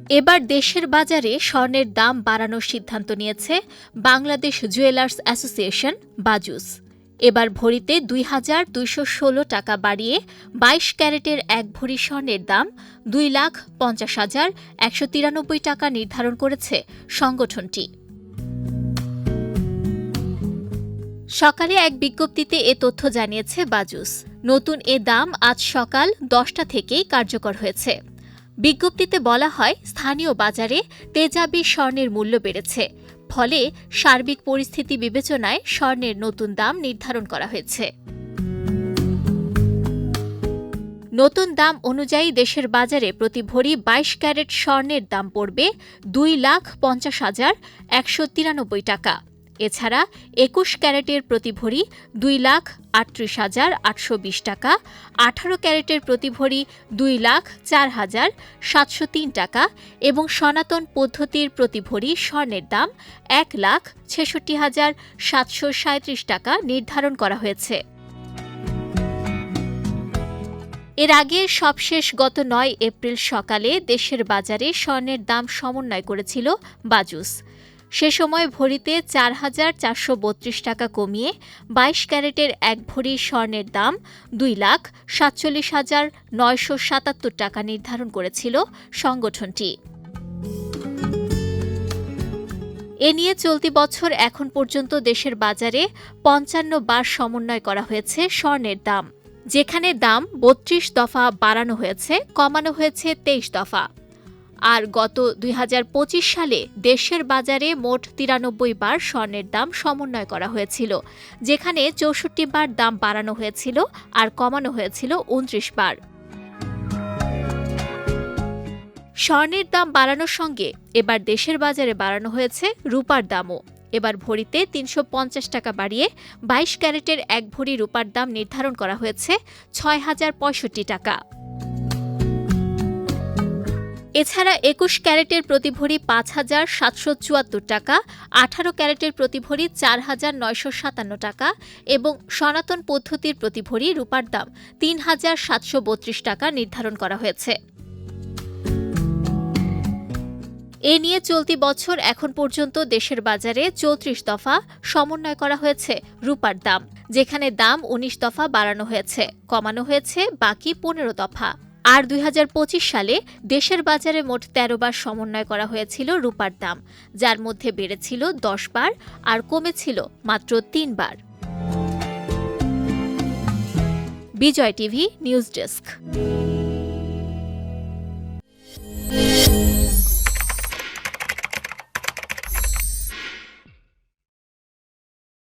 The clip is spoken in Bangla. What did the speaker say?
এবার দেশের বাজারে স্বর্ণের দাম বাড়ানোর সিদ্ধান্ত নিয়েছে বাংলাদেশ জুয়েলার্স অ্যাসোসিয়েশন বাজুস। এবার ভরিতে ২,২১৬ টাকা বাড়িয়ে ২২ ক্যারেটের এক ভরি স্বর্ণের দাম ২,৫০,১৯৩ টাকা নির্ধারণ করেছে সংগঠনটি। সকালে এক বিজ্ঞপ্তিতে এ তথ্য জানিয়েছে বাজুস। নতুন এ দাম আজ সকাল ১০টা থেকেই কার্যকর হয়েছে। বিজ্ঞপ্তিতে বলা হয়, স্থানীয় বাজারে তেজাবি স্বর্ণের মূল্য বেড়েছে, ফলে সার্বিক পরিস্থিতি বিবেচনায় স্বর্ণের নতুন দাম নির্ধারণ করা হয়েছে। নতুন দাম অনুযায়ী দেশের বাজারে প্রতি ভরি ২২ ক্যারেট স্বর্ণের দাম পড়বে ২,৫০,১৯৩ টাকা। এছাড়া ২১ ক্যারেটের প্রতি ভরি ২,৩৮,৮২০ টাকা, ১৮ ক্যারেটের প্রতি ভরি ২,০৪,৭০৩ টাকা এবং সনাতন পদ্ধতির প্রতি ভরি স্বর্ণের দাম ১,৬৬,৭৩৭ টাকা নির্ধারণ করা হয়েছে। এর আগে সবশেষ গত ৯ এপ্রিল সকালে দেশের বাজারে স্বর্ণের দাম সমন্বয় করেছিল বাজুস। সে সময় ভরিতে ৪,৪৩২ টাকা কমিয়ে ২২ ক্যারেটের এক ভরি স্বর্ণের দাম ২,৪৭,৯৭৭ টাকা নির্ধারণ করেছিল সংগঠনটি। এ নিয়ে চলতি বছর এখন পর্যন্ত দেশের বাজারে ৫৫ বার সমন্বয় করা হয়েছে স্বর্ণের দাম, যেখানে দাম ৩২ দফা বাড়ানো হয়েছে, কমানো হয়েছে ২৩ দফা। আর গত ২০২৫ সালে দেশের বাজারে মোট ৯৩ বার স্বর্ণের দাম সমন্বয় করা হয়েছিল, যেখানে ৬৪ বার দাম বাড়ানো হয়েছিল আর কমানো হয়েছিল ২৯ বার। স্বর্ণের দাম বাড়ানোর সঙ্গে এবার দেশের বাজারে বাড়ানো হয়েছে রূপার দামও। এবার ভরিতে ৩৫০ টাকা বাড়িয়ে ২২ ক্যারেটের এক ভরি রূপার দাম নির্ধারণ করা হয়েছে ৬,০৬৫ টাকা। এছাড়া ২১ ক্যারেটের প্রতি ভরি ৫,৭৭৪ টাকা, ১৮ ক্যারেটের প্রতি ভরি ৪,৯৫৭ টাকা এবং সনাতন পদ্ধতির প্রতি ভরি রূপার দাম ৩,৭৩২ টাকা নির্ধারণ করা হয়েছে। এ নিয়ে চলতি বছর এখন পর্যন্ত দেশের বাজারে ৩৪ দফা সমন্বয় করা হয়েছে রূপার দাম, যেখানে দাম ১৯ দফা বাড়ানো হয়েছে, কমানো হয়েছে বাকি ১৫ দফা। আর ২০২৫ সালে দেশের বাজারে মোট ১৩ বার সমন্বয় করা হয়েছিল রূপার দাম, যার মধ্যে বেড়েছিল ১০ বার আর কমেছিল মাত্র ৩ বার। বিজয় টিভি নিউজ ডেস্ক।